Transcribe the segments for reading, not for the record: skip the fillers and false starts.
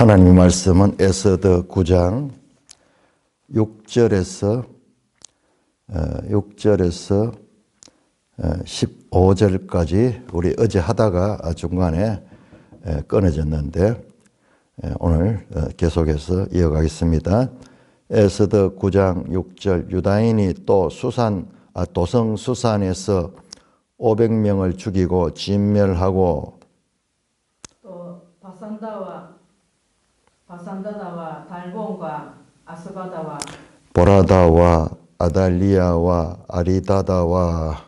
하나님의 말씀은 에스더 9장 6절에서 15절까지 우리 어제 하다가 중간에 끊어졌는데 오늘 계속해서 이어가겠습니다. 에스더 9장 6절 유다인이 또 도성 수산에서 500명을 죽이고 진멸하고 또 바산다와 달본과 아스바다와 보라다와 아달리아와 아리다다와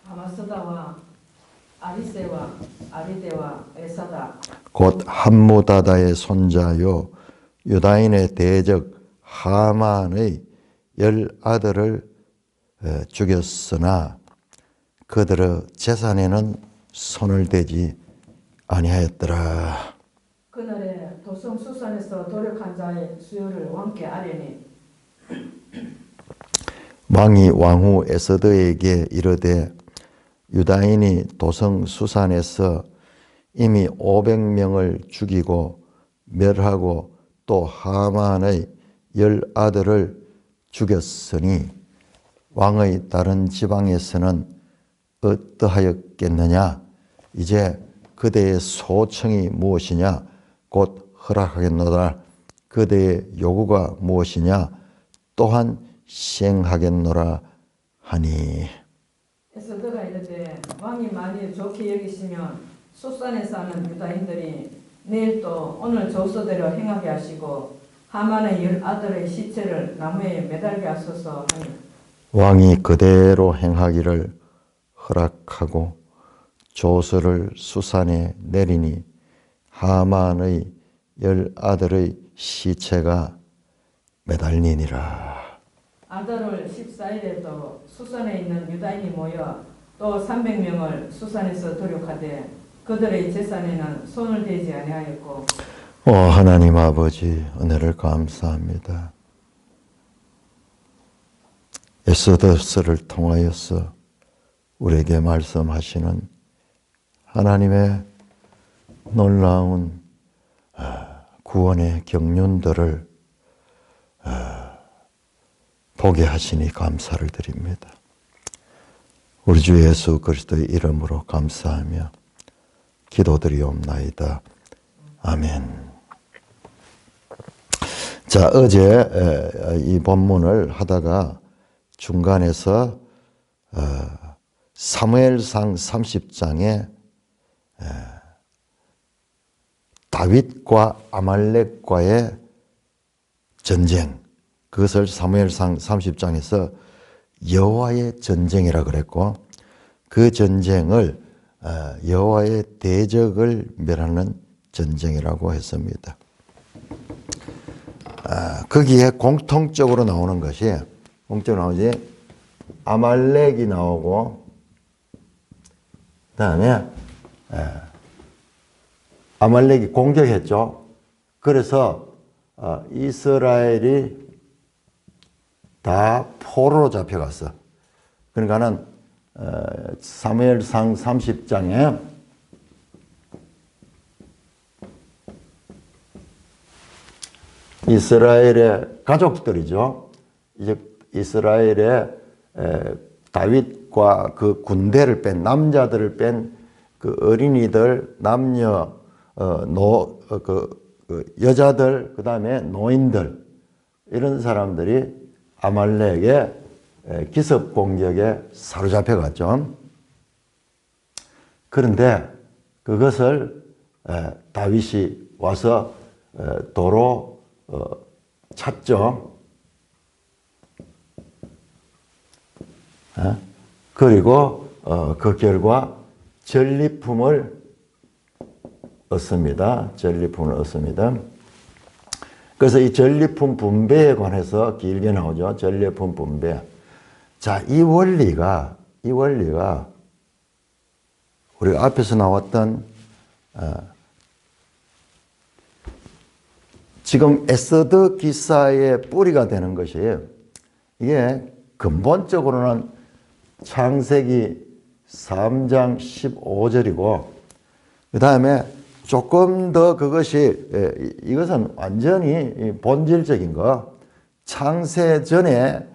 하마스다와 아리세와 아리데와 에사다 곧 함무다다의 손자요 유다인의 대적 하만의 10아들을 죽였으나 그들의 재산에는 손을 대지 아니하였더라. 그날에 도성 수산에서 도력한 자의 수요를 왕께 아뢰니 왕이 왕후 에스더에게 이르되 유다인이 도성 수산에서 이미 500명을 죽이고 멸하고 또 하만의 10아들을 죽였으니 왕의 다른 지방에서는 어떠하였겠느냐? 이제 그대의 소청이 무엇이냐? 곧 허락하겠노라. 그대의 요구가 무엇이냐? 또한 시행하겠노라 하니. 에스더가 이르되 왕이 만일 좋게 여기시면 수산에 사는 유다인들이 내일 또 오늘 조서대로 행하게 하시고 하만의 10아들의 시체를 나무에 매달게 하소서 하니 왕이 그대로 행하기를 허락하고 조서를 수산에 내리니 하만의 10아들의 시체가 매달리니라. 아달월 14일에도 수산에 있는 유다인이 모여 또 300명을 수산에서 도륙하되 그들의 재산에는 손을 대지 아니하였고 하나님 아버지 은혜를 감사합니다. 에스더서를 통하여서 우리에게 말씀하시는 하나님의 놀라운 구원의 경륜들을 보게 하시니 감사를 드립니다. 우리 주 예수 그리스도의 이름으로 감사하며 기도드리옵나이다. 아멘. 자, 어제 이 본문을 하다가 중간에서 사무엘상 30장에 다윗과 아말렉과의 전쟁, 그것을 사무엘상 30장에서 여호와의 전쟁이라 그랬고 그 전쟁을 여호와의 대적을 멸하는 전쟁이라고 했습니다. 거기에 공통적으로 나오는 것이 아말렉이 나오고 그다음에 아말렉이 공격했죠. 그래서 이스라엘이 다 포로로 잡혀갔어. 그러니까는 사무엘상 30장에 이스라엘의 가족들이죠. 이제 이스라엘의 다윗과 그 군대를 뺀 남자들을 뺀 그 어린이들, 남녀, 여자들, 그 다음에 노인들 이런 사람들이 아말렉의 기습 공격에 사로잡혀 갔죠. 그런데 그것을 다윗이 와서 도로 찾죠. 그리고 그 결과 전리품을 얻습니다. 그래서 이 전리품 분배에 관해서 길게 나오죠. 전리품 분배. 자, 이 원리가 우리가 앞에서 나왔던 지금 에스더 기사의 뿌리가 되는 것이 이게 근본적으로는 창세기 3장 15절이고 그 다음에 조금 더 그것이, 이것은 완전히 본질적인 거, 창세 전에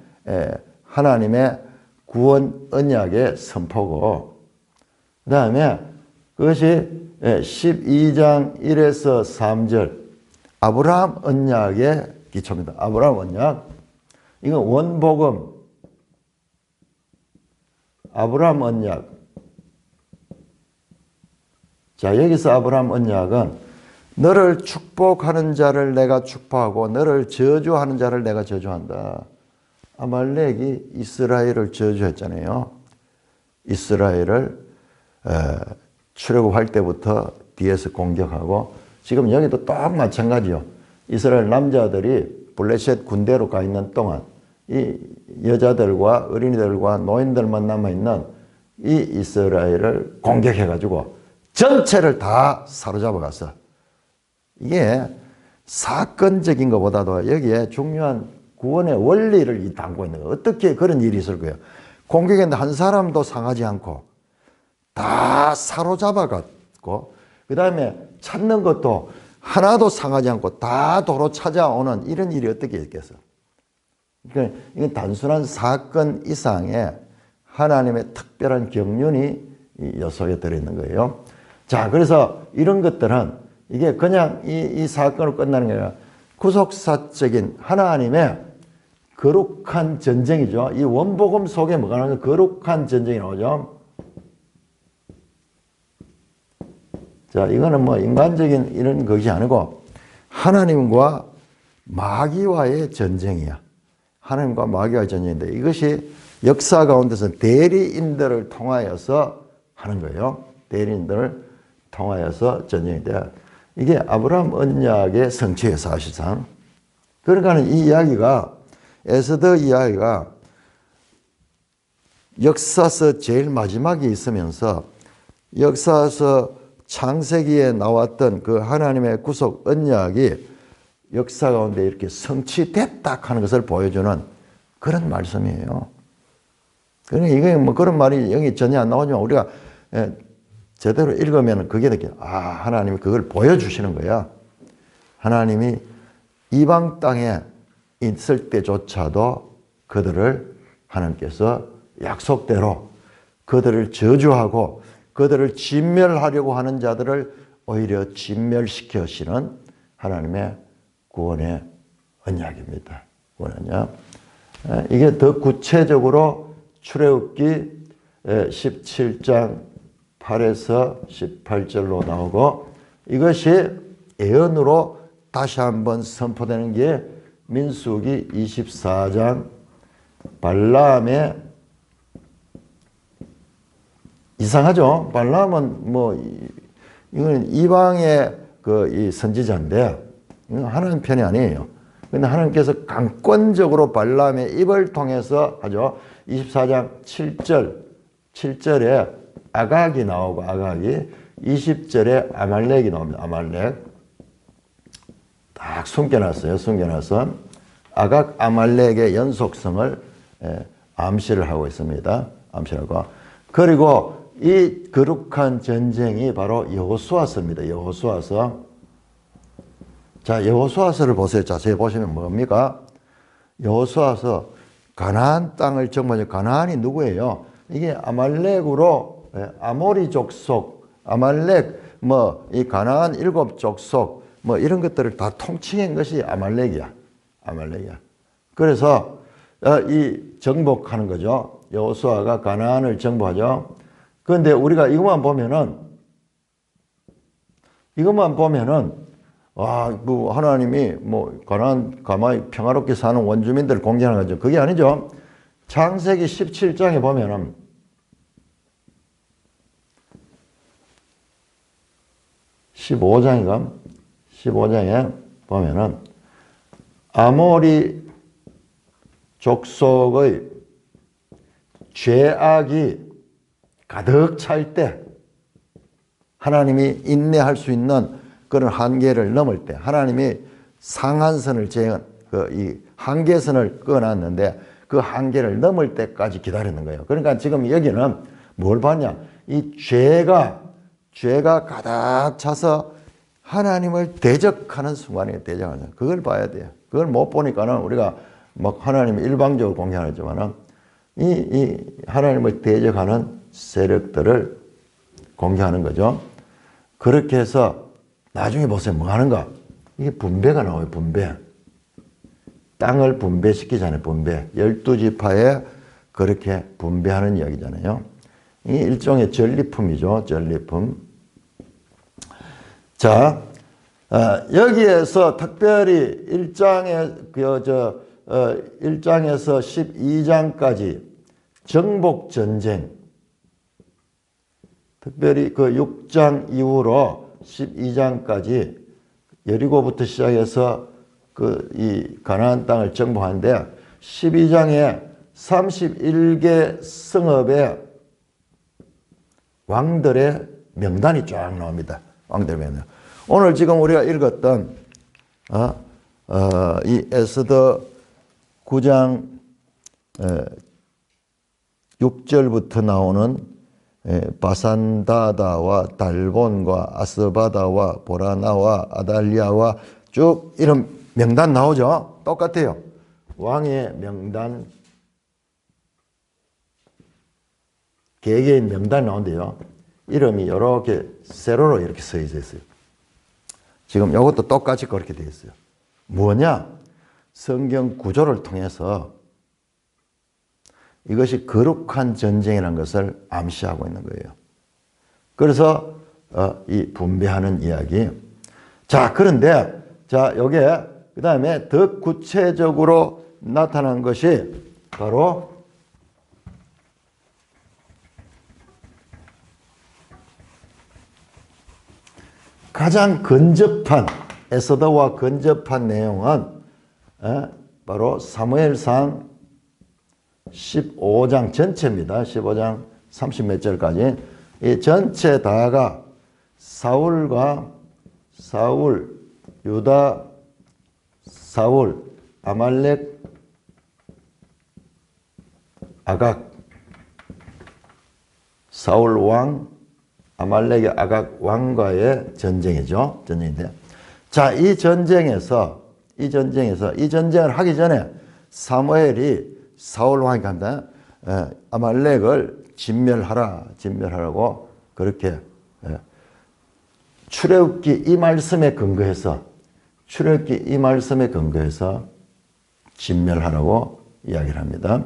하나님의 구원 언약의 선포고, 그 다음에 그것이 12장 1에서 3절 아브라함 언약의 기초입니다. 아브라함 언약. 이건 원복음, 아브라함 언약. 자, 여기서 아브라함 언약은 너를 축복하는 자를 내가 축복하고 너를 저주하는 자를 내가 저주한다. 아말렉이 이스라엘을 저주했잖아요. 이스라엘을 출애굽할 때부터 뒤에서 공격하고, 지금 여기도 딱 마찬가지요. 이스라엘 남자들이 블레셋 군대로 가 있는 동안 이 여자들과 어린이들과 노인들만 남아있는 이 이스라엘을 공격해가지고 전체를 다 사로잡아 갔어. 이게 사건적인 것보다도 여기에 중요한 구원의 원리를 담고 있는 거예요. 어떻게 그런 일이 있을 거예요. 공격했는데 한 사람도 상하지 않고 다 사로잡아 갔고, 그 다음에 찾는 것도 하나도 상하지 않고 다 도로 찾아오는 이런 일이 어떻게 있겠어. 그러니까 이건 단순한 사건 이상의 하나님의 특별한 경륜이 이 속에 들어있는 거예요. 자, 그래서 이런 것들은 이게 그냥 이 사건으로 끝나는 게 아니라 구속사적인 하나님의 거룩한 전쟁이죠. 이 원복음 속에 뭐가 나오는 거룩한 전쟁이 나오죠. 자, 이거는 뭐 인간적인 이런 것이 아니고 하나님과 마귀와의 전쟁이야. 하나님과 마귀와의 전쟁인데 이것이 역사 가운데서 대리인들을 통하여서 하는 거예요. 대리인들을 통하여서 전쟁인데 이게 아브라함 언약의 성취예요, 사실상. 그러니까 이 이야기가, 에스더 이야기가 역사서 제일 마지막에 있으면서 역사서 창세기에 나왔던 그 하나님의 구속 언약이 역사 가운데 이렇게 성취됐다 하는 것을 보여주는 그런 말씀이에요. 그러니까 이게 뭐 그런 말이 여기 전혀 안 나오지만 우리가 제대로 읽으면 그게 느껴. 아, 하나님이 그걸 보여주시는 거야. 하나님이 이방 땅에 있을 때조차도 그들을 하나님께서 약속대로 그들을 저주하고 그들을 진멸하려고 하는 자들을 오히려 진멸시켜시는 하나님의 구원의 언약입니다. 구원 언약. 이게 더 구체적으로 출애굽기 17장 8에서 18절로 나오고, 이것이 예언으로 다시 한번 선포되는 게 민수기 24장 발람의, 이상하죠? 발람은 뭐 이건 이방의 이 선지자인데 이건 하나님 편이 아니에요. 근데 하나님께서 강권적으로 발람의 입을 통해서 하죠. 24장 7절에 아각이 나오고, 아각이 20절에 아말렉이 나옵니다. 아말렉 딱 숨겨놨어요. 숨겨놔서 아각 아말렉의 연속성을 암시를 하고 있습니다. 암시하고, 그리고 이 거룩한 전쟁이 바로 여호수아서입니다. 여호수아서. 자, 여호수아서를 보세요. 자세히 보시면 뭡니까? 여호수아서 가나안 땅을 정복하죠. 가나안이 누구예요? 이게 아말렉으로, 아모리 족속, 아말렉, 이 가나안 7 족속, 이런 것들을 다 통칭한 것이 아말렉이야. 아말렉이야. 그래서 이 정복하는 거죠. 여호수아가 가나안을 정복하죠. 그런데 우리가 이것만 보면은 하나님이 가나안 가만히 평화롭게 사는 원주민들을 공격하는 거죠. 그게 아니죠. 창세기 17장에 보면은 15장에 보면은 아모리 족속의 죄악이 가득 찰 때 하나님이 인내할 수 있는 그런 한계를 넘을 때 하나님이 상한선을 이 한계선을 끊어놨는데 그 한계를 넘을 때까지 기다리는 거예요. 그러니까 지금 여기는 뭘 봤냐? 이 죄가 죄가 가득 차서 하나님을 대적하는 순간에 대적하는 그걸 봐야 돼요. 그걸 못 보니까는 우리가 막 하나님을 일방적으로 공격하지만은 이 하나님을 대적하는 세력들을 공격하는 거죠. 그렇게 해서 나중에 보세요. 뭐 하는가? 이게 분배가 나와요. 분배. 땅을 분배시키잖아요. 분배. 12지파에 그렇게 분배하는 이야기잖아요. 이 일종의 전리품이죠. 전리품. 자, 여기에서 특별히 1장에서 12장까지 정복전쟁, 특별히 그 6장 이후로 12장까지 여리고부터 시작해서 이 가나안 땅을 정복하는데 12장에 31개 성읍의 왕들의 명단이 쫙 나옵니다. 왕들의 명단. 오늘 지금 우리가 읽었던 이 에스더 9장 6절부터 나오는 바산다다와 달본과 아스바다와 보라나와 아달리아와 쭉 이런 명단 나오죠. 똑같아요. 왕의 명단, 개개인 명단 나오는데요. 이름이 이렇게 세로로 이렇게 써 있어요. 지금 이것도 똑같이 그렇게 되어 있어요. 뭐냐? 성경 구조를 통해서 이것이 거룩한 전쟁이라는 것을 암시하고 있는 거예요. 그래서 이 분배하는 이야기. 자, 그런데 자, 요게 그다음에 더 구체적으로 나타난 것이 바로 가장 근접한 에스더와 근접한 내용은 바로 사무엘상 15장 전체입니다. 15장 30몇 절까지 이 전체 다가 사울, 유다, 사울, 아말렉, 아각, 사울 왕, 아말렉의 아각 왕과의 전쟁이죠. 전쟁인데, 자, 이 전쟁을 하기 전에 사무엘이 사울 왕이 간다. 아말렉을 진멸하라고 그렇게 출애굽기 이 말씀에 근거해서 진멸하라고 이야기를 합니다.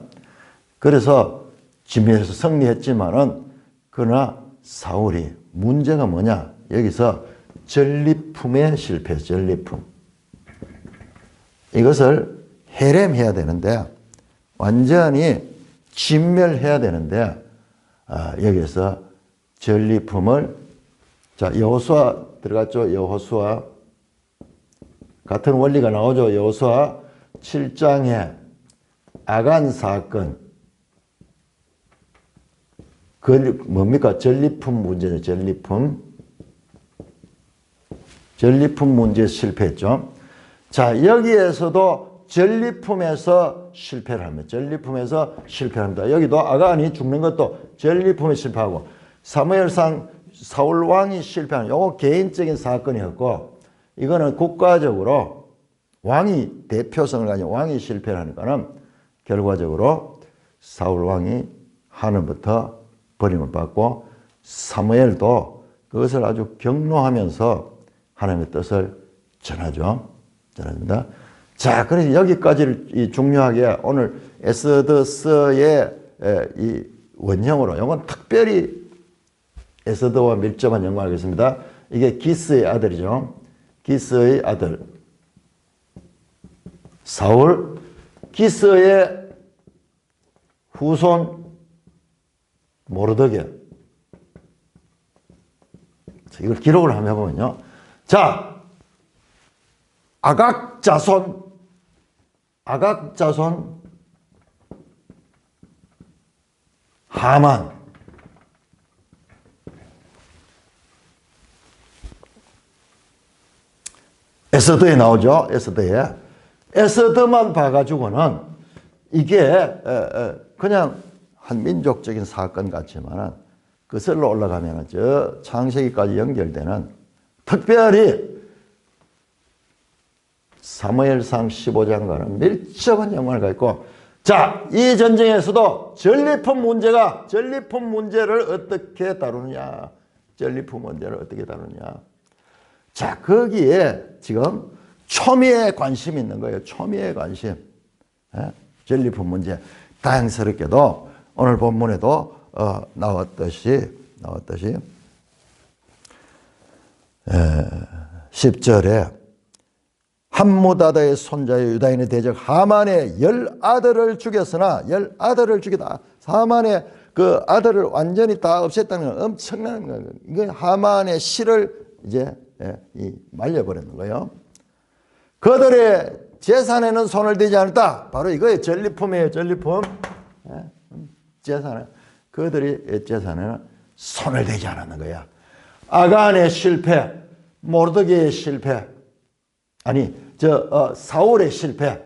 그래서 진멸해서 승리했지만은 그러나 사울이 문제가 뭐냐? 여기서 전리품에 실패했어요. 전리품. 이것을 해렘해야 되는데 완전히 진멸해야 되는데 여기서 전리품을 자 여호수아 들어갔죠. 여호수아 같은 원리가 나오죠. 여호수아 7장에 아간 사건 그 뭡니까? 전리품 문제죠. 전리품 문제에 실패했죠. 자, 여기에서도 전리품에서 실패를 합니다. 전리품에서 실패합니다. 여기도 아간이 죽는 것도 전리품에 실패하고 사무엘상 사울 왕이 실패하는 요거 개인적인 사건이었고 이거는 국가적으로 왕이 대표성을 가진 왕이 실패를 하니까는 결과적으로 사울 왕이 하늘부터 버림을 받고 사무엘도 그것을 아주 경노하면서 하나님의 뜻을 전합니다. 자, 그래서 여기까지를 중요하게 오늘 에스더서의 이 원형으로 이건 특별히 에스더와 밀접한 연관을 하겠습니다. 이게 기스의 아들이죠. 기스의 아들 사울, 기스의 후손 모르드게. 이걸 기록을 한번 해보면요. 자, 아각 자손 하만. 에스더에 나오죠. 에스더만 봐가지고는 이게 그냥 한 민족적인 사건 같지만 거슬러 올라가면 저 창세기까지 연결되는 특별히 사무엘상 15장과는 밀접한 연관을 갖고 자, 이 전쟁에서도 전리품 문제를 어떻게 다루느냐. 전리품 문제를 어떻게 다루느냐. 자, 거기에 지금 초미의 관심이 있는 거예요. 초미의 관심. 전리품 문제. 다행스럽게도 오늘 본문에도 나왔듯이 10절에 함무다다의 손자의 유다인의 대적 하만의 10아들을 죽였으나 10아들을 죽이다. 하만의 그 아들을 완전히 다 없앴다는 건 엄청난 거예요. 이건 하만의 실을 이제 말려버리는 거예요. 그들의 재산에는 손을 대지 않았다. 바로 이거예요. 전리품이에요. 전리품. 재산에 그들의 재산에는 손을 대지 않았는 거야. 아간의 실패, 모르드게의 실패, 아니 사울의 실패.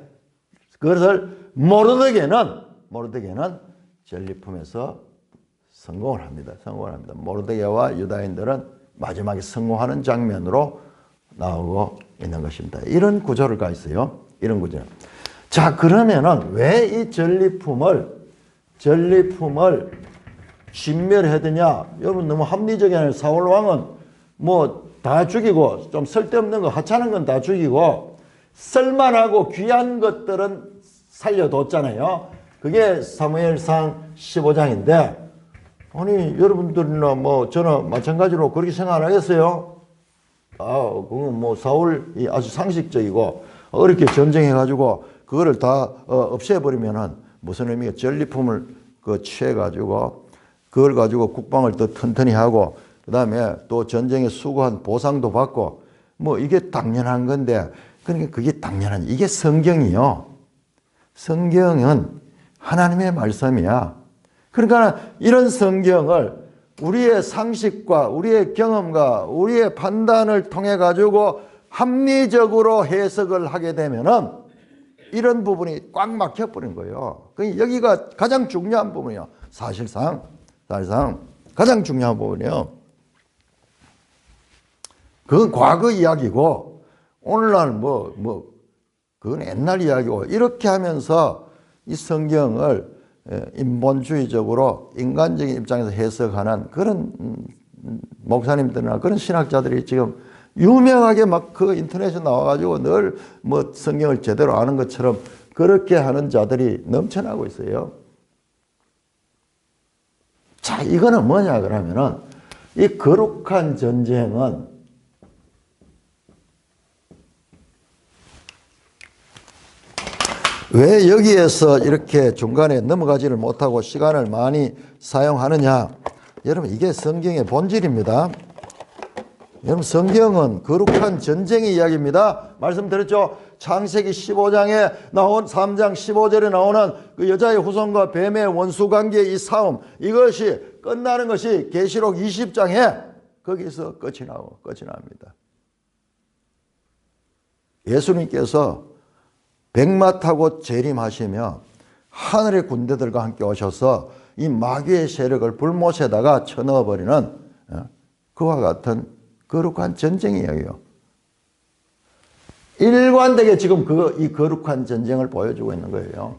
그것을 모르드게는 전리품에서 성공을 합니다. 모르드게와 유다인들은 마지막에 성공하는 장면으로 나오고 있는 것입니다. 이런 구조를 가 있어요. 이런 구조. 자, 그러면은 왜 이 전리품을 진멸해드냐? 여러분 너무 합리적이 아니라 사울 왕은 뭐 다 죽이고 좀 쓸데없는 거 하찮은 건 다 죽이고 쓸만하고 귀한 것들은 살려뒀잖아요. 그게 사무엘상 15장인데 아니 여러분들이나 뭐 저는 마찬가지로 그렇게 생각 안 하겠어요? 그건 뭐 사울이 아주 상식적이고 어렵게 전쟁해가지고 그거를 다 없애버리면은 무슨 의미가 전리품을 취해가지고 그걸 가지고 국방을 더 튼튼히 하고 그 다음에 또 전쟁에 수고한 보상도 받고 뭐 이게 당연한 건데 그러니까 그게 당연한 이게 성경이요. 성경은 하나님의 말씀이야. 그러니까 이런 성경을 우리의 상식과 우리의 경험과 우리의 판단을 통해 가지고 합리적으로 해석을 하게 되면은 이런 부분이 꽉 막혀버린 거예요. 여기가 가장 중요한 부분이에요. 사실상 가장 중요한 부분이에요. 그건 과거 이야기고 오늘날 그건 옛날 이야기고 이렇게 하면서 이 성경을 인본주의적으로 인간적인 입장에서 해석하는 그런 목사님들이나 그런 신학자들이 지금 유명하게 막 그 인터넷에 나와가지고 늘 뭐 성경을 제대로 아는 것처럼 그렇게 하는 자들이 넘쳐나고 있어요. 자, 이거는 뭐냐 그러면은 이 거룩한 전쟁은 왜 여기에서 이렇게 중간에 넘어가지를 못하고 시간을 많이 사용하느냐. 여러분 이게 성경의 본질입니다. 여러분 성경은 거룩한 전쟁의 이야기입니다. 말씀드렸죠. 창세기 15장에 나온 3장 15절에 나오는 그 여자의 후손과 뱀의 원수관계의 이 싸움 이것이 끝나는 것이 계시록 20장에 거기서 끝이 납니다. 예수님께서 백마 타고 재림하시며 하늘의 군대들과 함께 오셔서 이 마귀의 세력을 불못에다가 쳐넣어버리는 그와 같은 거룩한 전쟁 이야기예요. 일관되게 지금 이 거룩한 전쟁을 보여주고 있는 거예요.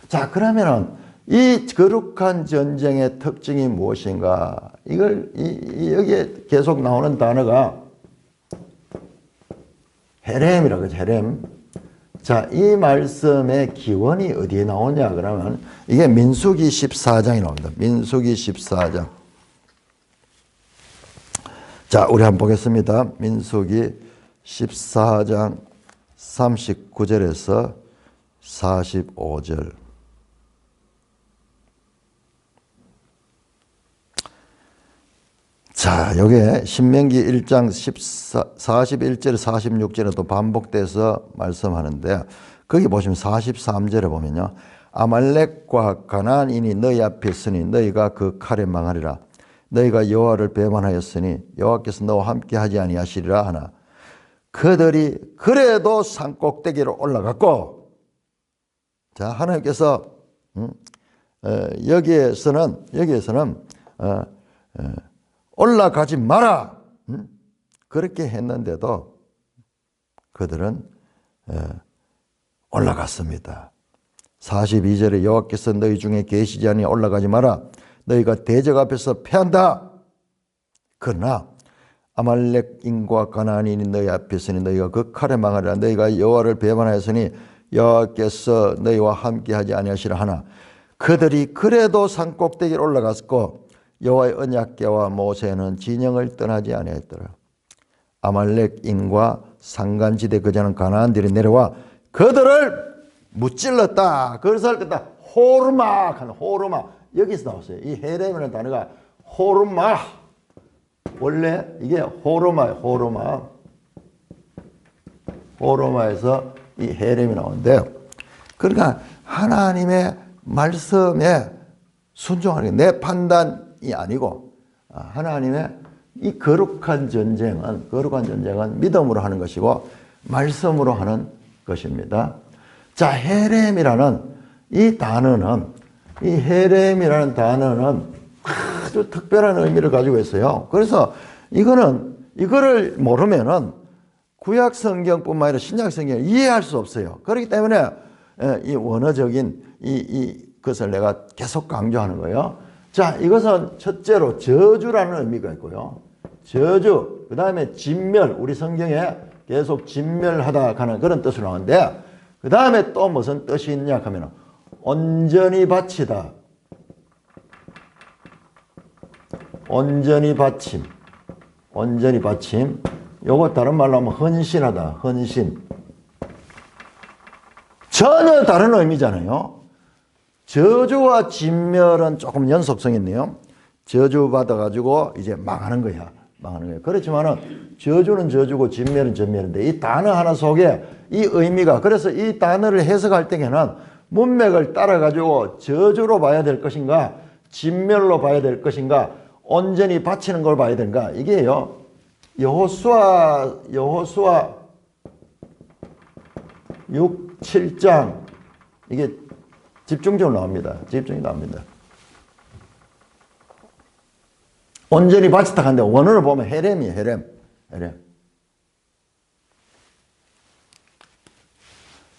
자, 그러면은 이 거룩한 전쟁의 특징이 무엇인가? 이걸 여기에 계속 나오는 단어가 헤렘이라고 하죠. 헤렘. 자, 이 말씀의 기원이 어디에 나오냐 그러면 이게 민수기 14장이 나옵니다. 민수기 14장. 자, 우리 한번 보겠습니다. 민수기 14장 39절에서 45절. 자, 요게 신명기 1장 41절 46절에 또 반복돼서 말씀하는데 거기 보시면 43절에 보면요. 아말렉과 가나안인이 너희 앞에 있으니 너희가 그 칼에 망하리라. 너희가 여호와를 배반하였으니 여호와께서 너와 함께 하지 아니하시리라 하나. 그들이 그래도 산꼭대기로 올라갔고, 자, 하나님께서 여기에서는 올라가지 마라. 그렇게 했는데도 그들은 올라갔습니다. 42절에 여호와께서 너희 중에 계시지 아니 올라가지 마라. 너희가 대적 앞에서 패한다. 그러나 아말렉인과 가나안인이 너희 앞에 있으니 너희가 그 칼에 망하리라. 너희가 여호와를 배반하였으니 여호와께서 너희와 함께하지 아니하시라 하나 그들이 그래도 산꼭대기로 올라갔고 여호와의 언약궤와 모세는 진영을 떠나지 아니하였더라. 아말렉인과 상간지대 그자는 가나안들이 내려와 그들을 무찔렀다. 그래서 그다 호르마 하는 호르마 여기서 나왔어요. 이 헤렘이라는 단어가 호르마 원래 이게 호르마예요. 호르마에서 이 헤렘이 나오는데요. 그러니까 하나님의 말씀에 순종하는 게 내 판단이 아니고 하나님의 이 거룩한 전쟁은 믿음으로 하는 것이고 말씀으로 하는 것입니다. 자, 헤렘이라는 이 단어는 아주 특별한 의미를 가지고 있어요. 그래서 이거를 모르면은 구약 성경뿐만 아니라 신약 성경을 이해할 수 없어요. 그렇기 때문에 이 원어적인 것을 내가 계속 강조하는 거예요. 자, 이것은 첫째로 저주라는 의미가 있고요. 저주, 그 다음에 진멸, 우리 성경에 계속 진멸하다 하는 그런 뜻으로 나오는데, 그 다음에 또 무슨 뜻이 있냐 하면 온전히 바치다. 온전히 바침. 요거 다른 말로 하면 헌신하다. 헌신. 전혀 다른 의미잖아요. 저주와 진멸은 조금 연속성이 있네요. 저주받아가지고 이제 망하는 거야. 그렇지만은 저주는 저주고 진멸은 진멸인데 이 단어 하나 속에 이 의미가 그래서 이 단어를 해석할 때에는 문맥을 따라가지고 저주로 봐야 될 것인가 진멸로 봐야 될 것인가 온전히 바치는 걸 봐야 되는가 이게요. 여호수아 6, 7장 이게 집중적으로 나옵니다. 온전히 바치다 하는데 원어를 보면 헤렘이에요. 헤렘.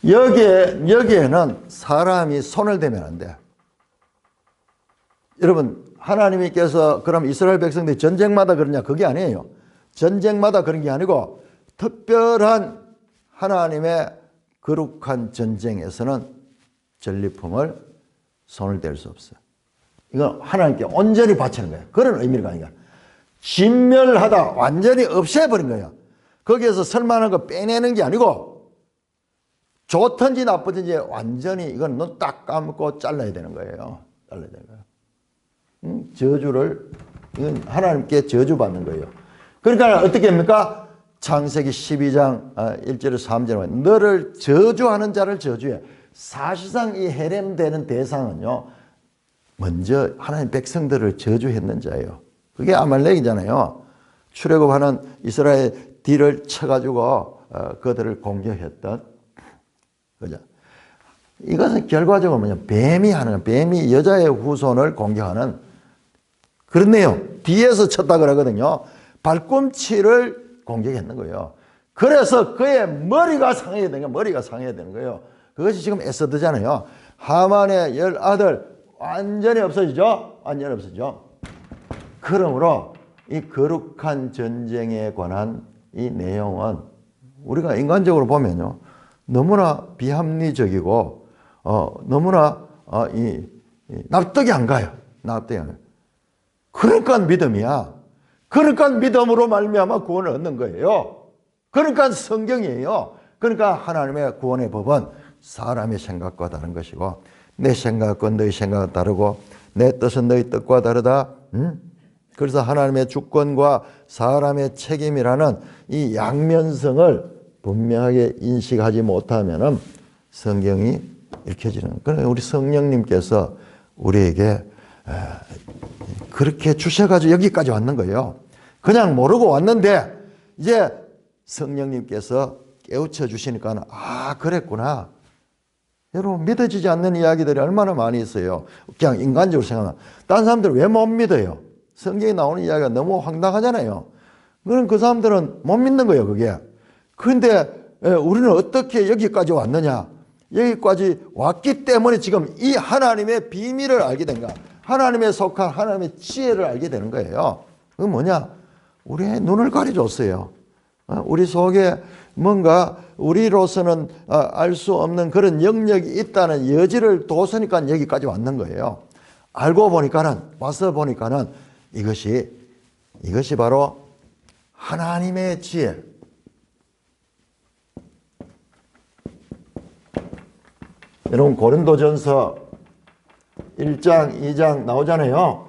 여기에는 사람이 손을 대면 안 돼. 여러분 하나님께서 그럼 이스라엘 백성들이 전쟁마다 그러냐? 그게 아니에요. 전쟁마다 그런 게 아니고 특별한 하나님의 거룩한 전쟁에서는 전리품을 손을 댈 수 없어요. 이건 하나님께 온전히 바치는 거예요. 그런 의미가 아니라 진멸하다 완전히 없애버린 거예요. 거기에서 쓸만한 거 빼내는 게 아니고 좋든지 나쁘든지 완전히 이건 눈 딱 감고 잘라야 되는 거예요. 저주를 이건 하나님께 저주받는 거예요. 그러니까 어떻게 합니까? 창세기 12장 1절에서 3절에 너를 저주하는 자를 저주해. 사실상 이 헤렘되는 대상은요. 먼저 하나님 백성들을 저주했는 자예요. 그게 아말렉이잖아요. 출애굽하는 이스라엘 뒤를 쳐가지고 그들을 공격했던 그죠. 이것은 결과적으로 뭐냐 뱀이 여자의 후손을 공격하는 그런 내용. 뒤에서 쳤다 그러거든요. 발꿈치를 공격했는 거예요. 그래서 그의 머리가 상해야 되는 거예요. 그것이 지금 에스더잖아요. 하만의 10아들 완전히 없어지죠. 그러므로 이 거룩한 전쟁에 관한 이 내용은 우리가 인간적으로 보면요. 너무나 비합리적이고 너무나 납득이 안 가요. 그러니까 믿음이야. 그러니까 믿음으로 말미암아 구원을 얻는 거예요. 그러니까 성경이에요. 그러니까 하나님의 구원의 법은 사람의 생각과 다른 것이고 내 생각과 너희 생각과 다르고 내 뜻은 너희 뜻과 다르다. 그래서 하나님의 주권과 사람의 책임이라는 이 양면성을 분명하게 인식하지 못하면 성경이 읽혀지는. 그러니까 우리 성령님께서 우리에게 그렇게 주셔가지고 여기까지 왔는 거예요. 그냥 모르고 왔는데 이제 성령님께서 깨우쳐 주시니까 그랬구나. 여러분 믿어지지 않는 이야기들이 얼마나 많이 있어요. 그냥 인간적으로 생각하면 다른 사람들 왜 못 믿어요? 성경에 나오는 이야기가 너무 황당하잖아요. 그럼 그 사람들은 못 믿는 거예요, 그게. 그런데 우리는 어떻게 여기까지 왔느냐? 여기까지 왔기 때문에 지금 이 하나님의 비밀을 알게 된 거야. 하나님에 속한 하나님의 지혜를 알게 되는 거예요. 그게 뭐냐? 우리의 눈을 가려줬어요. 우리 속에 뭔가 우리로서는 알 수 없는 그런 영역이 있다는 여지를 뒀으니까 여기까지 왔는 거예요. 알고 보니까는, 와서 보니까는 이것이 바로 하나님의 지혜. 여러분 고린도전서 1장, 2장 나오잖아요.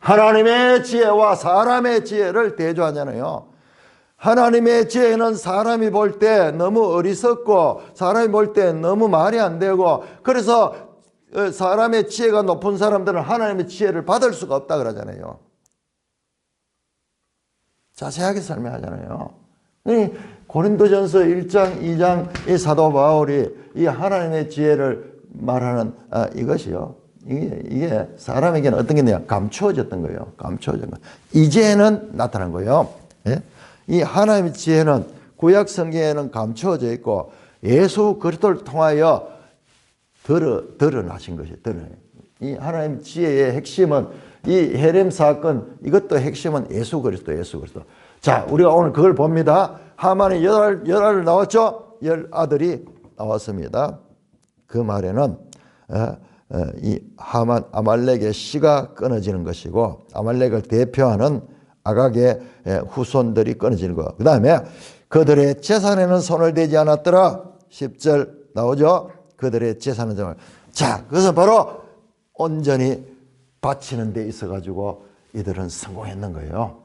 하나님의 지혜와 사람의 지혜를 대조하잖아요. 하나님의 지혜는 사람이 볼 때 너무 어리석고 사람이 볼 때 너무 말이 안 되고 그래서 사람의 지혜가 높은 사람들은 하나님의 지혜를 받을 수가 없다 그러잖아요. 자세하게 설명하잖아요. 고린도전서 1장, 2장 이 사도 바울이 이 하나님의 지혜를 말하는 이것이요. 이게 사람에게는 어떤 게 있냐? 감추어졌던 거예요. 감추어진 거. 이제는 나타난 거예요. 예? 이 하나님의 지혜는 구약 성경에는 감추어져 있고 예수 그리스도를 통하여 드러나신 것이 드러나요. 이 하나님의 지혜의 핵심은 이 헤렘 사건 이것도 핵심은 예수 그리스도. 자, 우리가 오늘 그걸 봅니다. 하만의 열 나왔죠? 10아들이 나왔습니다. 그 말에는 이 하만 아말렉의 씨가 끊어지는 것이고 아말렉을 대표하는 아각의 후손들이 끊어지는 것. 그 다음에 그들의 재산에는 손을 대지 않았더라. 10절 나오죠? 그들의 재산은 정말. 자, 그것은 바로 온전히 바치는 데 있어가지고 이들은 성공했는 거예요.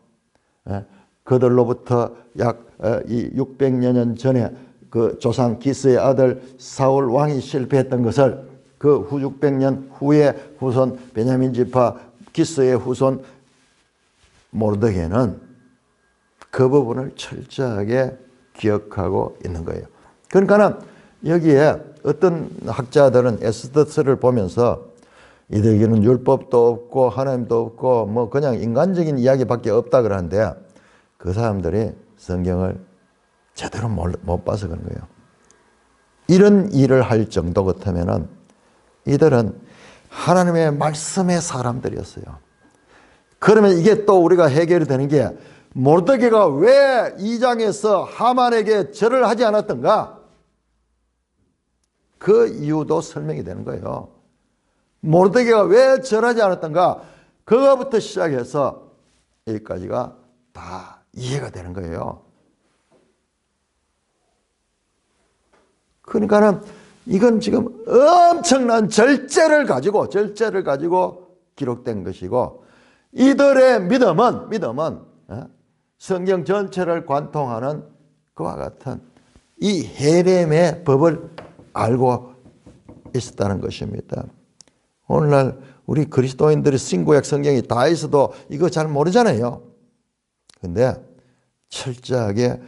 그들로부터 약 600여 년 전에 그 조상 기스의 아들 사울 왕이 실패했던 것을 그 600년 후에 후손 베냐민 지파 기스의 후손 모르드게는 그 부분을 철저하게 기억하고 있는 거예요. 그러니까는 여기에 어떤 학자들은 에스더서를 보면서 이들에게는 율법도 없고 하나님도 없고 뭐 그냥 인간적인 이야기밖에 없다 그러는데 그 사람들이 성경을 제대로 못 봐서 그런 거예요. 이런 일을 할 정도 같으면은 이들은 하나님의 말씀의 사람들이었어요. 그러면 이게 또 우리가 해결이 되는 게 모르드게가 왜 2장에서 하만에게 절을 하지 않았던가? 그 이유도 설명이 되는 거예요. 모르드게가 왜 절하지 않았던가? 그거부터 시작해서 여기까지가 다 이해가 되는 거예요. 그러니까는 이건 지금 엄청난 절제를 가지고 기록된 것이고 이들의 믿음은 성경 전체를 관통하는 그와 같은 이 헤렘의 법을 알고 있었다는 것입니다. 오늘날 우리 그리스도인들의 신구약 성경이 다 있어도 이거 잘 모르잖아요. 근데 철저하게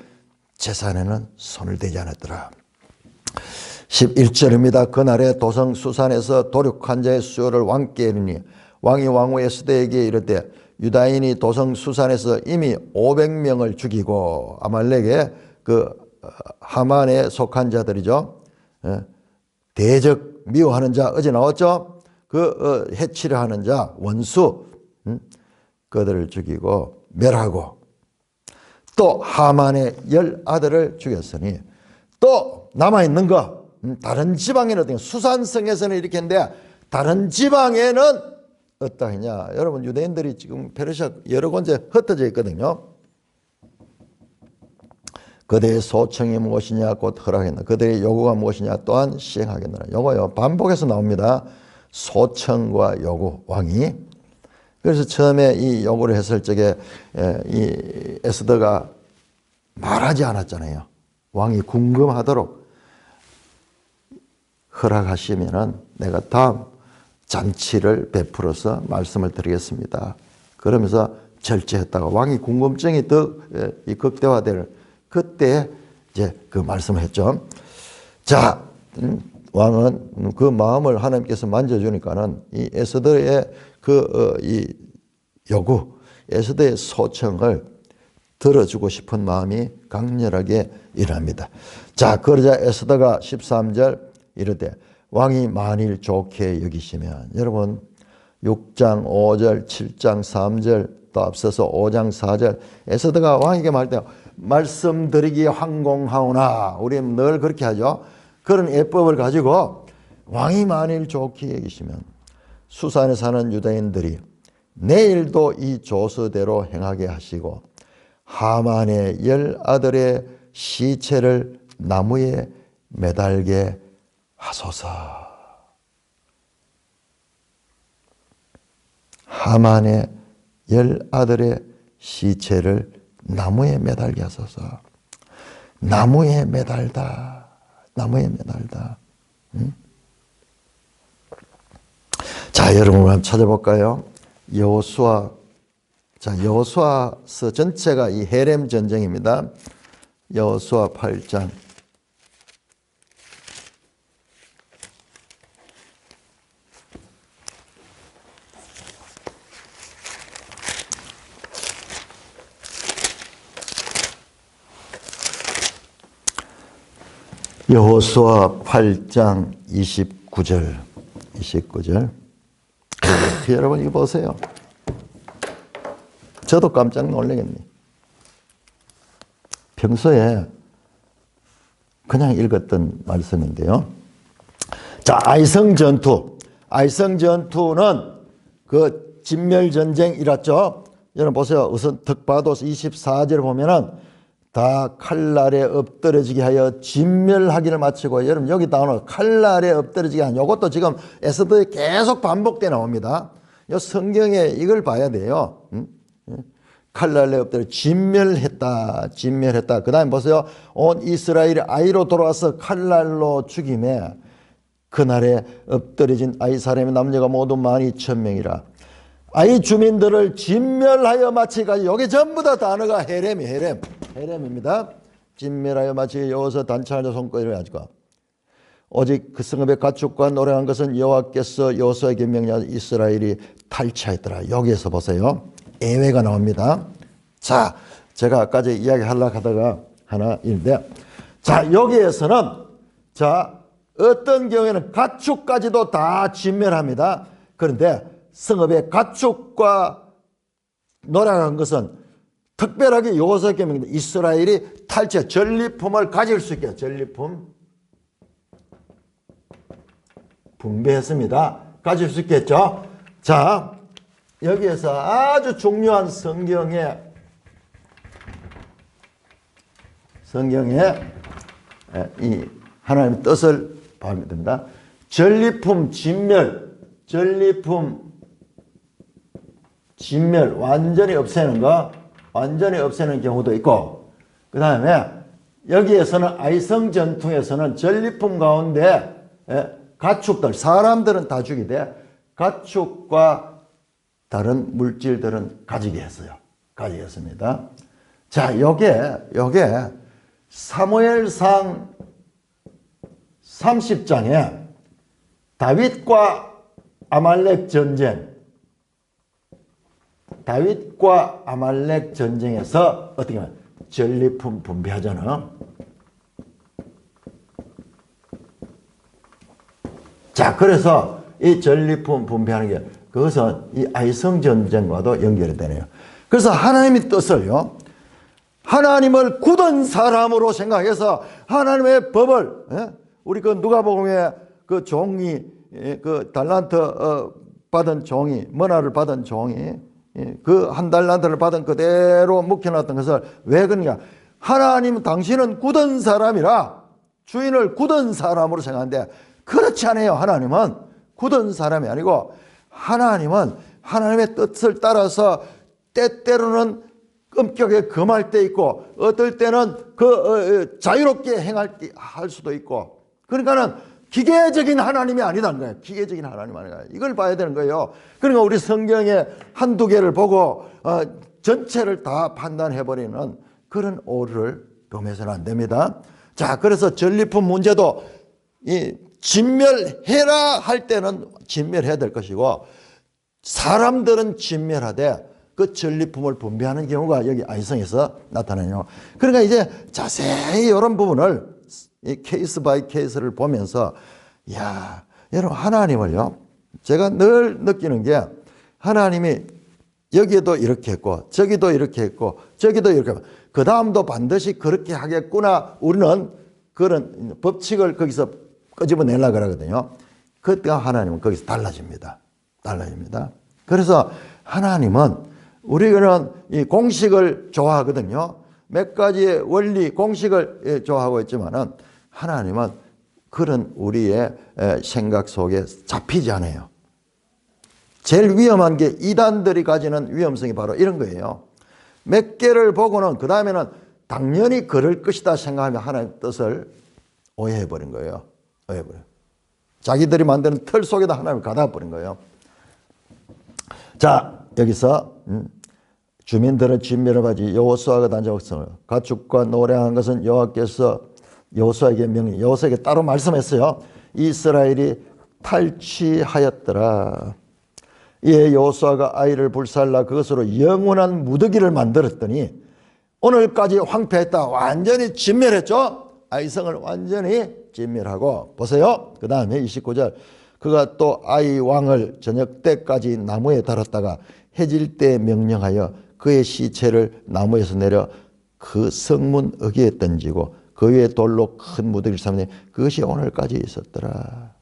재산에는 손을 대지 않았더라. 11절입니다. 그날에 도성 수산에서 도륙한 자의 수요를 왕께 이르니 왕이 왕후 에스더에게 이르되 유다인이 도성 수산에서 이미 500명을 죽이고 아말렉의 그 하만에 속한 자들이죠. 대적 미워하는 자 어제 나왔죠. 그 해치려 하는 자 원수 그들을 죽이고 멸하고 또 하만의 10아들을 죽였으니 또 남아있는 거 다른 지방에는 수산성에서는 이렇게 했는데 다른 지방에는 어떠 하냐. 여러분 유대인들이 지금 페르시아 여러 군데 흩어져 있거든요. 그들의 소청이 무엇이냐 곧 허락했나 그들의 요구가 무엇이냐 또한 시행하겠노라. 요거요 반복해서 나옵니다. 소청과 요구 왕이. 그래서 처음에 이 요구를 했을 적에 이 에스더가 말하지 않았잖아요. 왕이 궁금하도록 허락하시면은 내가 다음 잔치를 베풀어서 말씀을 드리겠습니다. 그러면서 절제했다가 왕이 궁금증이 더 극대화될 그때 이제 그 말씀을 했죠. 자, 왕은 그 마음을 하나님께서 만져주니까는 이 에스더의 이 요구 에스더의 소청을 들어주고 싶은 마음이 강렬하게 일합니다. 자, 그러자 에스더가 13절 이르되 왕이 만일 좋게 여기시면, 여러분 6장 5절 7장 3절 또 앞서서 5장 4절 에스더가 왕에게 말할 때 말씀드리기에 황공하오나, 우리는 늘 그렇게 하죠. 그런 예법을 가지고 왕이 만일 좋게 여기시면 수산에 사는 유다인들이 내일도 이 조서대로 행하게 하시고 하만의 10아들의 시체를 나무에 매달게 하소서. 하만의 10아들의 시체를 나무에 매달게 하소서. 나무에 매달다. 나무에 매달다. 자, 여러분 한번 찾아볼까요? 여호수아. 자, 여호수아서 전체가 이 헤렘 전쟁입니다. 여호수아 8장. 여호수아 8장 29절. 여러분 이거 보세요. 저도 깜짝 놀라겠네. 평소에 그냥 읽었던 말씀인데요. 자, 아이성 전투. 아이성 전투는 그 진멸전쟁이랐죠. 여러분 보세요. 우선 득바도스 24절 보면은 다 칼날에 엎드러지게 하여 진멸하기를 마치고, 여러분 여기 나오는 칼날에 엎드러지게 한 요것도 지금 에스더에 계속 반복돼 나옵니다. 요 성경에 이걸 봐야 돼요. 칼날에 엎드려 진멸했다. 그 다음에 보세요. 온 이스라엘이 아이로 돌아와서 칼날로 죽임에 그날에 엎드려진 아이 사람의 남녀가 모두 12,000명이라. 아이 주민들을 진멸하여 마치가, 여기 전부 다 단어가 헤렘입니다. 진멸하여 마치 여호서 단창을 손거리를 가지고 오직 그 성읍의 가축과 노래한 것은 여호와께서 여호수아에게 명령하여 이스라엘이 탈취하였더라. 여기에서 보세요. 예외가 나옵니다. 자, 제가 아까 이야기하려고 하다가 하나 있는데, 자, 여기에서는 자, 어떤 경우에는 가축까지도 다 진멸합니다. 그런데 성읍의 가축과 노래한 것은 특별하게 여호수아에게 명령하여 이스라엘이 탈취, 전리품을 가질 수 있게, 전리품 분배했습니다. 가질 수 있겠죠. 자, 여기에서 아주 중요한 성경에 이 하나님의 뜻을 봐야 됩니다. 전리품 진멸 완전히 없애는 경우도 있고, 그 다음에 여기에서는 아이성 전투에서는 전리품 가운데 가축들, 사람들은 다 죽이되 가축과 다른 물질들은 가지게 했습니다. 자, 요게 사무엘상 30장에 다윗과 아말렉 전쟁에서 어떻게 하면 전리품 분배하잖아. 자, 그래서 이 전리품 분배하는 게, 그것은 이 아이성 전쟁과도 연결이 되네요. 그래서 하나님의 뜻을요, 하나님을 굳은 사람으로 생각해서 하나님의 법을, 우리 그 누가복음에 그 종이, 그 달란트 받은 종이, 머나를 받은 종이 그 한 달란트를 받은 그대로 묵혀놨던 것을 왜 그러냐? 하나님 당신은 굳은 사람이라 주인을 굳은 사람으로 생각하는데, 그렇지 않아요. 하나님은 굳은 사람이 아니고, 하나님은 하나님의 뜻을 따라서 때때로는 엄격하게 금할 때 있고, 어떨 때는 자유롭게 할 수도 있고, 그러니까는 기계적인 하나님이 아니다는 거예요. 기계적인 하나님 아니라 이걸 봐야 되는 거예요. 그러니까 우리 성경에 한두 개를 보고 전체를 다 판단해버리는 그런 오류를 범해서는 안 됩니다. 자, 그래서 전리품 문제도 이 진멸해라 할 때는 진멸해야 될 것이고, 사람들은 진멸하되 그 전리품을 분배하는 경우가 여기 아이성에서 나타나요. 그러니까 이제 자세히 이런 부분을 이 케이스 바이 케이스를 보면서 야, 여러분 하나님을요. 제가 늘 느끼는 게 하나님이 여기에도 이렇게 했고 저기도 이렇게 했고 저기도 이렇게 했고 그 다음도 반드시 그렇게 하겠구나. 우리는 그런 법칙을 거기서 끄집어내려고 그러거든요. 그때가 하나님은 거기서 달라집니다. 달라집니다. 그래서 하나님은 우리는 이 공식을 좋아하거든요. 몇 가지의 원리, 공식을 좋아하고 있지만은 하나님은 그런 우리의 생각 속에 잡히지 않아요. 제일 위험한 게 이단들이 가지는 위험성이 바로 이런 거예요. 몇 개를 보고는 그 다음에는 당연히 그럴 것이다 생각하면 하나님의 뜻을 오해해버린 거예요. 오해해버려요. 자기들이 만드는 틀 속에다 하나님을 가둬버린 거예요. 자, 여기서 주민들은 진멸을 받지 여호수아가 단장했으므로 가축과 노래한 것은 여호와께서 여호수아에게 명령, 여호수아에게 따로 말씀했어요. 이스라엘이 탈취하였더라. 이에 여호수아가 아이를 불살라 그것으로 영원한 무더기를 만들었더니 오늘까지 황폐했다. 완전히 진멸했죠. 아이성을 완전히 진멸하고 보세요. 그 다음에 29절 그가 또 아이 왕을 저녁 때까지 나무에 달았다가 해질 때 명령하여 그의 시체를 나무에서 내려 그 성문 어귀에 던지고 그 위에 돌로 큰 무더기를 삼니 그것이 오늘까지 있었더라.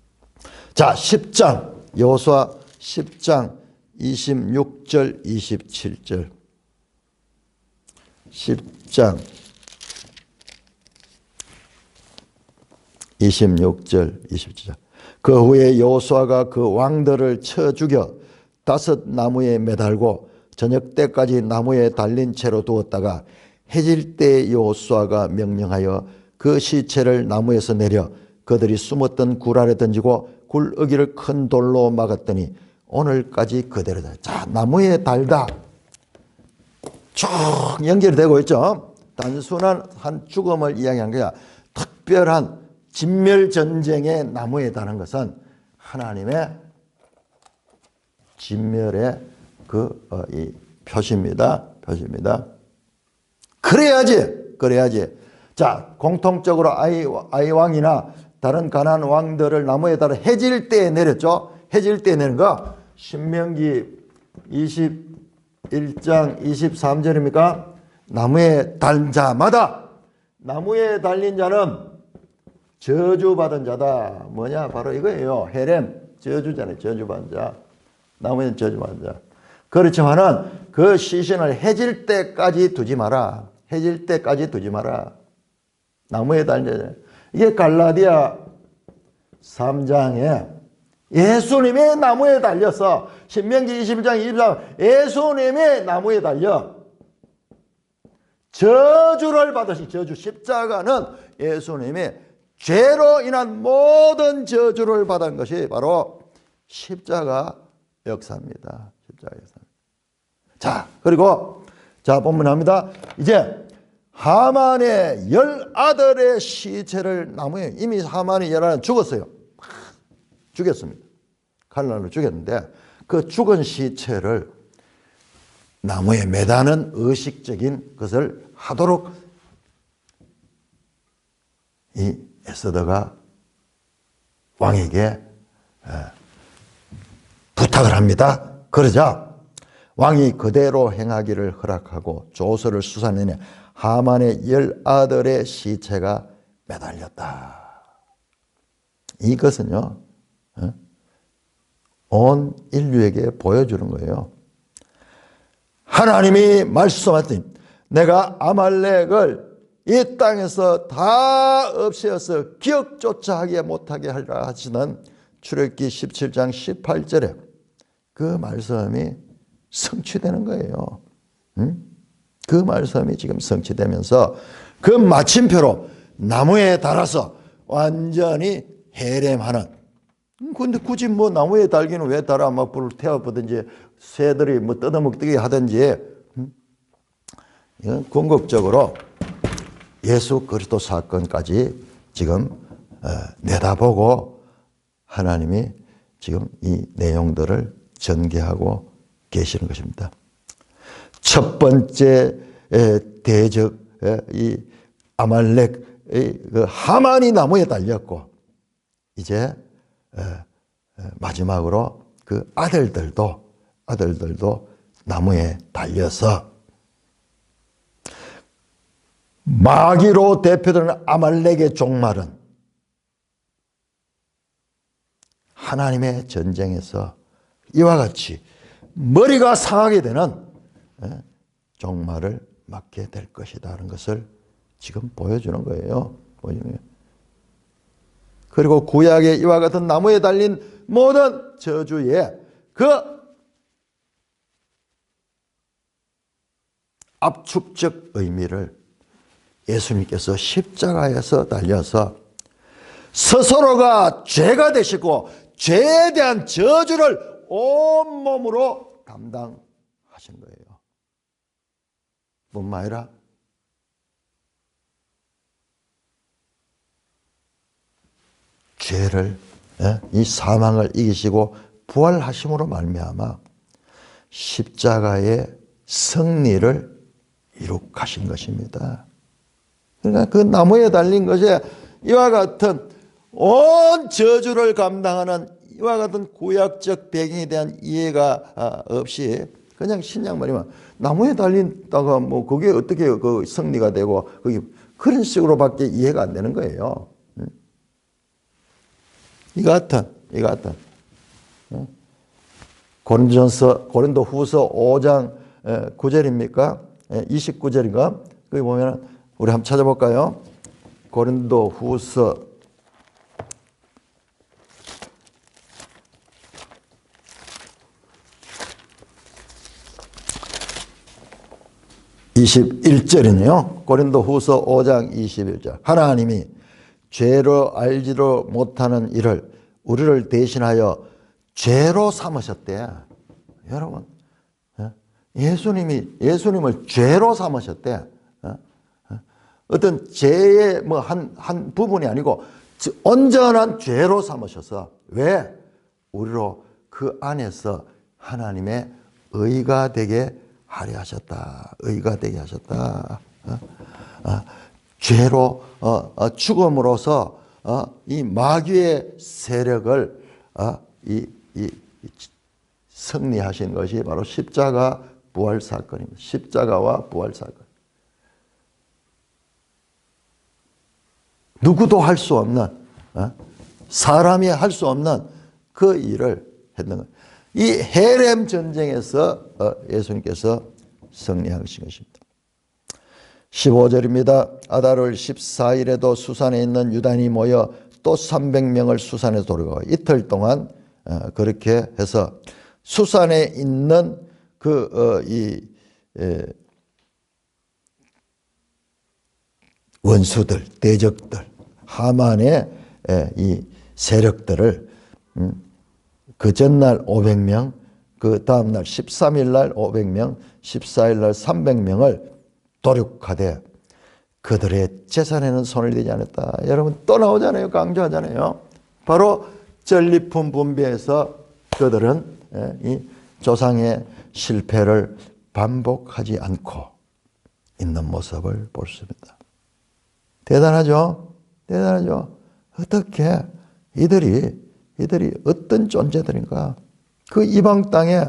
자, 10장 여호수아 10장 26절 27절 10장 26절 27절 그 후에 여호수아가 그 왕들을 쳐 죽여 5 나무에 매달고 저녁 때까지 나무에 달린 채로 두었다가 해질 때 여호수아가 명령하여 그 시체를 나무에서 내려 그들이 숨었던 굴 아래 던지고 굴 어귀를 큰 돌로 막았더니 오늘까지 그대로다. 자, 나무에 달다. 쭉 연결되고 있죠. 단순한 한 죽음을 이야기한 거야. 특별한 진멸전쟁의 나무에 다는 것은 하나님의 진멸의 이 표시입니다. 표시입니다. 그래야지. 자, 공통적으로 아이 왕이나 다른 가나안 왕들을 나무에 달아 해질 때에 내렸죠. 해질 때에 내는 거 신명기 21장 23절입니까? 나무에 달린 자마다 나무에 달린 자는 저주받은 자다. 뭐냐? 바로 이거예요. 헤렘, 저주잖아요. 저주받은 자. 나무에 저주받은 자. 그렇지만은 그 시신을 해질 때까지 두지 마라. 해질 때까지 두지 마라. 나무에 달린 자. 이게 갈라디아 3장에 예수님이 나무에 달려서 신명기 21장 23장 예수님이 나무에 달려 저주를 받으신 저주 십자가는 예수님이 죄로 인한 모든 저주를 받은 것이 바로 십자가 역사입니다. 십자가 역사. 자, 그리고 자 본문 합니다. 이제 하만의 10아들의 시체를 나무에 이미 하만이 10아들 죽었어요. 죽였습니다. 칼날로 죽였는데 그 죽은 시체를 나무에 매다는 의식적인 것을 하도록 이 에스더가 왕에게 부탁을 합니다. 그러자 왕이 그대로 행하기를 허락하고 조서를 수사내니 하만의 10아들의 시체가 매달렸다. 이것은요 온 인류에게 보여주는 거예요. 하나님이 말씀하셨더니 내가 아말렉을 이 땅에서 다 없애어서 기억조차 하게 못하게 하리라 하시는 출애굽기 17장 18절에 그 말씀이 성취되는 거예요. 그 말씀이 지금 성취되면서 그 마침표로 나무에 달아서 완전히 해렘하는. 근데 굳이 뭐 나무에 달기는 왜 달아? 막 불을 태워보든지 새들이 뭐 뜯어먹기 하든지. 이건 궁극적으로 예수 그리스도 사건까지 지금 내다보고 하나님이 지금 이 내용들을 전개하고 계시는 것입니다. 첫 번째 대적 이 아말렉 그 하만이 나무에 달렸고, 이제 마지막으로 그 아들들도 나무에 달려서 마귀로 대표되는 아말렉의 종말은 하나님의 전쟁에서 이와 같이 머리가 상하게 되는 종말을 맞게 될 것이다 하는 것을 지금 보여주는 거예요. 그리고 구약의 이와 같은 나무에 달린 모든 저주의 그 압축적 의미를 예수님께서 십자가에서 달려서 스스로가 죄가 되시고 죄에 대한 저주를 온몸으로 담당하신 거예요. 뿐만 아니라 죄를, 이 사망을 이기시고 부활하심으로 말미암아 십자가의 승리를 이룩하신 것입니다. 그러니까 그 나무에 달린 것이 이와 같은 온 저주를 감당하는 이와 같은 구약적 배경에 대한 이해가 없이 그냥 신약 말이면 나무에 달린다가 뭐 그게 어떻게 그 승리가 되고 그게 그런 식으로밖에 이해가 안 되는 거예요. 이 같은 고린도 후서 5장 9절입니까? 29절인가? 거기 보면 우리 한번 찾아볼까요? 고린도 후서 21절이네요. 고린도 후서 5장 21절. 하나님이 죄로 알지도 못하는 일을 우리를 대신하여 죄로 삼으셨대. 여러분, 예수님을 죄로 삼으셨대. 어떤 죄의 뭐 한 부분이 아니고 온전한 죄로 삼으셔서, 왜? 우리로 그 안에서 하나님의 의가 되게 하려 하셨다. 의가 되게 하셨다. 죄로 죽음으로써 이 마귀의 세력을 승리하신 것이 바로 십자가 부활 사건입니다. 십자가와 부활 사건. 누구도 할 수 없는, 사람이 할 수 없는 그 일을 했는 거예요. 이 헤렘 전쟁에서 예수님께서 승리하신 것입니다. 15절입니다. 아달월 14일에도 수산에 있는 유다인이 모여 또 300명을 수산에 돌아가고 이틀 동안 그렇게 해서 수산에 있는 원수들, 대적들, 하만의 이 세력들을 그 전날 500명, 그 다음날 13일날 500명, 14일날 300명을 도륙하되 그들의 재산에는 손을 대지 않았다. 여러분 또 나오잖아요. 강조하잖아요. 바로 전리품 분배에서 그들은 이 조상의 실패를 반복하지 않고 있는 모습을 볼 수 있습니다. 대단하죠? 대단하죠? 어떻게 이들이 어떤 존재들인가? 그 이방 땅에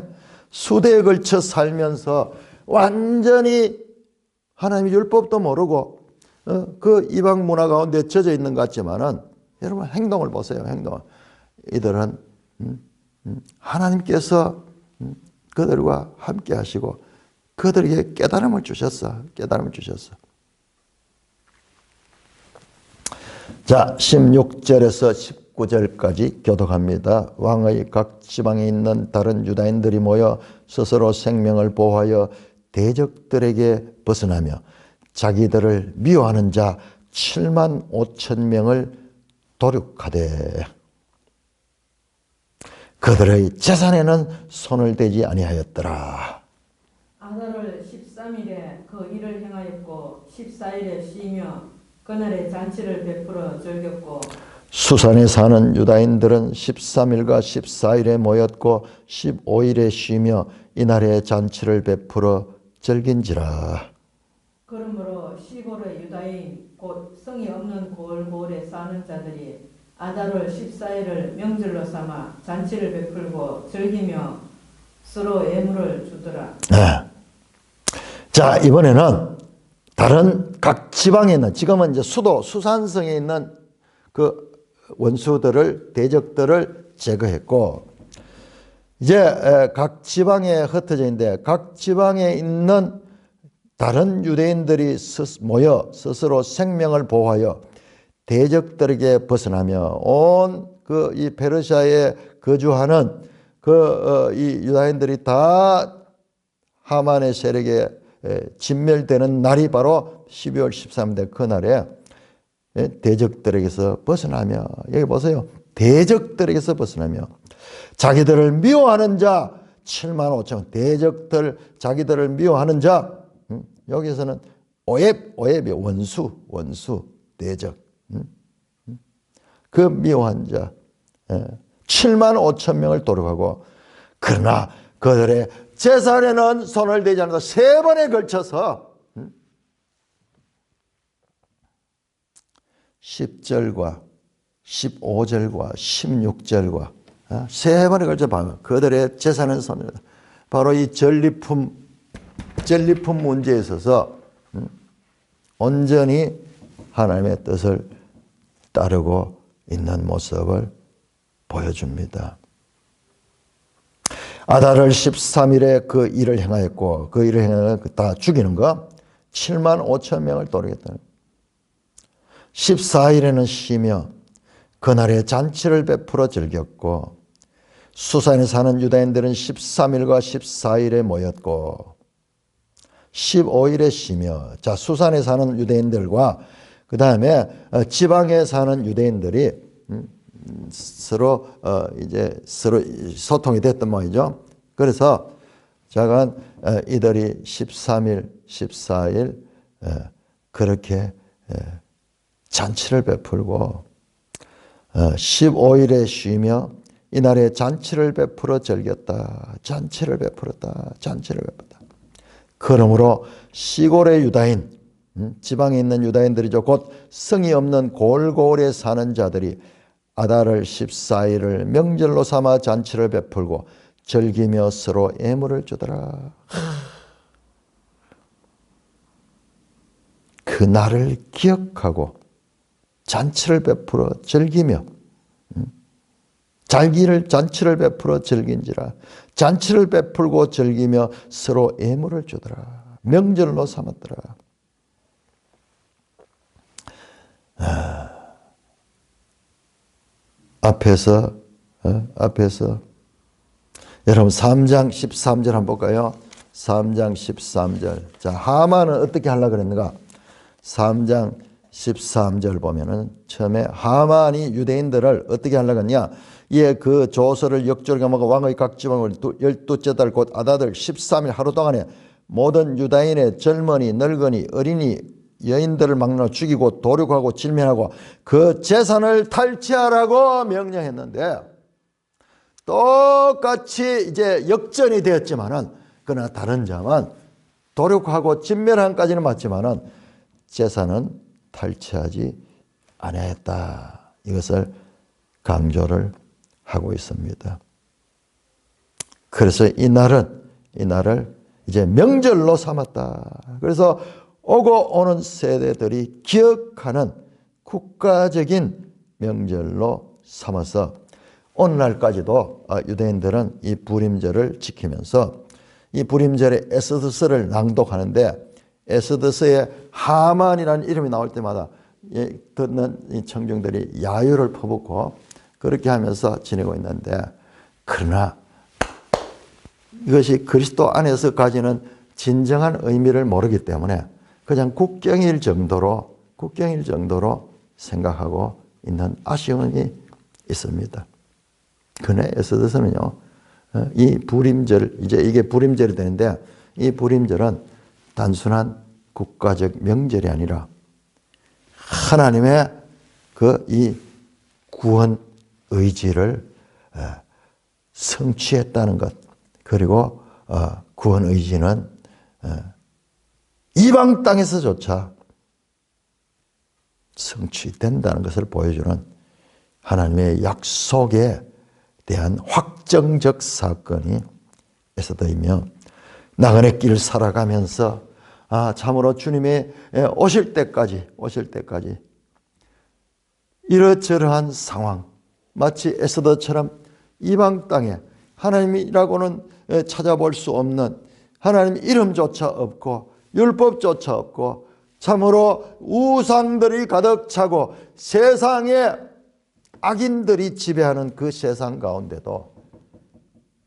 수대에 걸쳐 살면서 완전히 하나님의 율법도 모르고 그 이방 문화 가운데 젖어 있는 것 같지만은 여러분 행동을 보세요. 행동을. 이들은 하나님께서 그들과 함께 하시고 그들에게 깨달음을 주셨어. 깨달음을 주셨어. 자, 16절에서 19절까지 교독합니다. 왕의 각 지방에 있는 다른 유다인들이 모여 스스로 생명을 보호하여 대적들에게 벗어나며 자기들을 미워하는 자 7만 5천 명을 도륙하되 그들의 재산에는 손을 대지 아니하였더라. 아달월 13일에 그 일을 행하였고 14일에 쉬며 그날에 잔치를 베풀어 즐겼고 수산에 사는 유다인들은 13일과 14일에 모였고 15일에 쉬며 이날에 잔치를 베풀어 즐긴지라. 그러므로 시골의 유다인 곧 성이 없는 고을고을에 사는 자들이 아달월 14일을 명절로 삼아 잔치를 베풀고 즐기며 서로 예물을 주더라. 네. 자, 이번에는 다른 각 지방에 있는, 지금은 이제 수도 수산성에 있는 그 원수들을, 대적들을 제거했고, 이제 각 지방에 흩어져 있는데, 각 지방에 있는 다른 유대인들이 모여 스스로 생명을 보호하여 대적들에게 벗어나며 온 이 페르시아에 거주하는 이 유다인들이 다 하만의 세력에 진멸되는 날이 바로 12월 13일인데, 그날에 대적들에게서 벗어나며, 여기 보세요. 대적들에게서 벗어나며 자기들을 미워하는 자 7만 5천, 대적들, 자기들을 미워하는 자, 여기서는 오앱이 원수, 대적, 그 미워한 자 7만 5천 명을 도륙하고, 그러나 그들의 재산에는 손을 대지 않는다. 3번에 걸쳐서 10절과 15절과 16절과 3번에 걸쳐 보면 그들의 재산은 손을, 바로 이 전리품 문제에 있어서 온전히 하나님의 뜻을 따르고 있는 모습을 보여줍니다. 아달월 13일에 그 일을 행하였고, 그 일을 행하여 다 죽이는 거 7만 5천 명을 도륙했다. 14일에는 쉬며 그날에 잔치를 베풀어 즐겼고, 수산에 사는 유다인들은 13일과 14일에 모였고 15일에 쉬며, 자, 수산에 사는 유대인들과 그 다음에 지방에 사는 유대인들이 서로 소통이 됐던 모양이죠. 그래서 자간 이들이 13일, 14일 그렇게 잔치를 베풀고 15일에 쉬며 이날에 잔치를 베풀어 즐겼다. 잔치를 베풀었다. 그러므로 시골의 유다인, 지방에 있는 유다인들이죠. 곧 성이 없는 고을고을에 사는 자들이 아달월 14일을 명절로 삼아 잔치를 베풀고 즐기며 서로 예물을 주더라. 그 날을 기억하고 잔치를 베풀어 즐기며, 잔치를 베풀어 즐긴지라. 잔치를 베풀고 즐기며 서로 예물을 주더라. 명절로 삼았더라. 앞에서 여러분 3장 13절 한번 볼까요? 3장 13절. 자, 하만은 어떻게 하려고 그랬는가? 3장 13절 보면은 처음에 하만이 유대인들을 어떻게 하려고 했냐? 이에 그 조서를 역조를 먹어 왕의 각 지방을 12째 달 곧 아다들 13일 하루 동안에 모든 유다인의 젊은이, 늙은이, 어린이, 여인들을 막론하 죽이고 도륙하고 질면하고 그 재산을 탈취하라고 명령했는데, 똑같이 이제 역전이 되었지만은, 그러나 다른 점은 도륙하고 진멸한까지는 맞지만은 재산은 탈취하지 아니했다. 이것을 강조를 하고 있습니다. 그래서 이 날을 이제 명절로 삼았다. 그래서 오고 오는 세대들이 기억하는 국가적인 명절로 삼아서 오늘날까지도 유대인들은 이 부림절을 지키면서 이 부림절의 에스더스를 낭독하는데, 에스더스의 하만이라는 이름이 나올 때마다 듣는 이 청중들이 야유를 퍼붓고 그렇게 하면서 지내고 있는데, 그러나 이것이 그리스도 안에서 가지는 진정한 의미를 모르기 때문에 그냥 국경일 정도로 생각하고 있는 아쉬움이 있습니다. 그네 에스더스는요, 이 부림절, 이제 이게 부림절이 되는데, 이 부림절은 단순한 국가적 명절이 아니라 하나님의 이 구원 의지를 성취했다는 것, 그리고 구원 의지는 이방 땅에서조차 성취된다는 것을 보여주는 하나님의 약속에 대한 확정적 사건이 에스더이며, 나그네 길 살아가면서 참으로 주님이 오실 때까지 이러저러한 상황, 마치 에스더처럼 이방 땅에 하나님이라고는 찾아볼 수 없는, 하나님 이름조차 없고 율법조차 없고 참으로 우상들이 가득 차고 세상에 악인들이 지배하는 그 세상 가운데도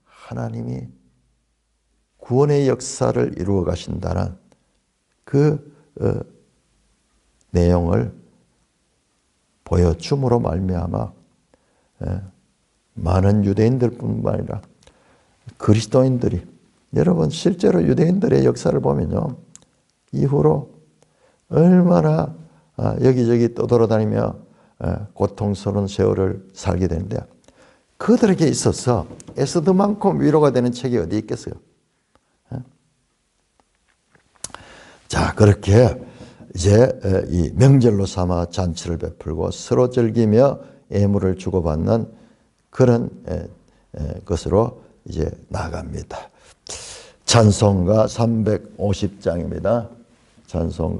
하나님이 구원의 역사를 이루어 가신다는 그 내용을 보여줌으로 말미암아 많은 유대인들뿐만 아니라 그리스도인들이, 여러분 실제로 유대인들의 역사를 보면요, 이후로 얼마나 여기저기 떠돌아다니며 고통스러운 세월을 살게 되는데, 그들에게 있어서 에스더만큼 위로가 되는 책이 어디 있겠어요? 자, 그렇게 이제 이 명절로 삼아 잔치를 베풀고 서로 즐기며 예물을 주고받는 그런 것으로 이제 나갑니다. 찬송가 350장입니다. 찬송가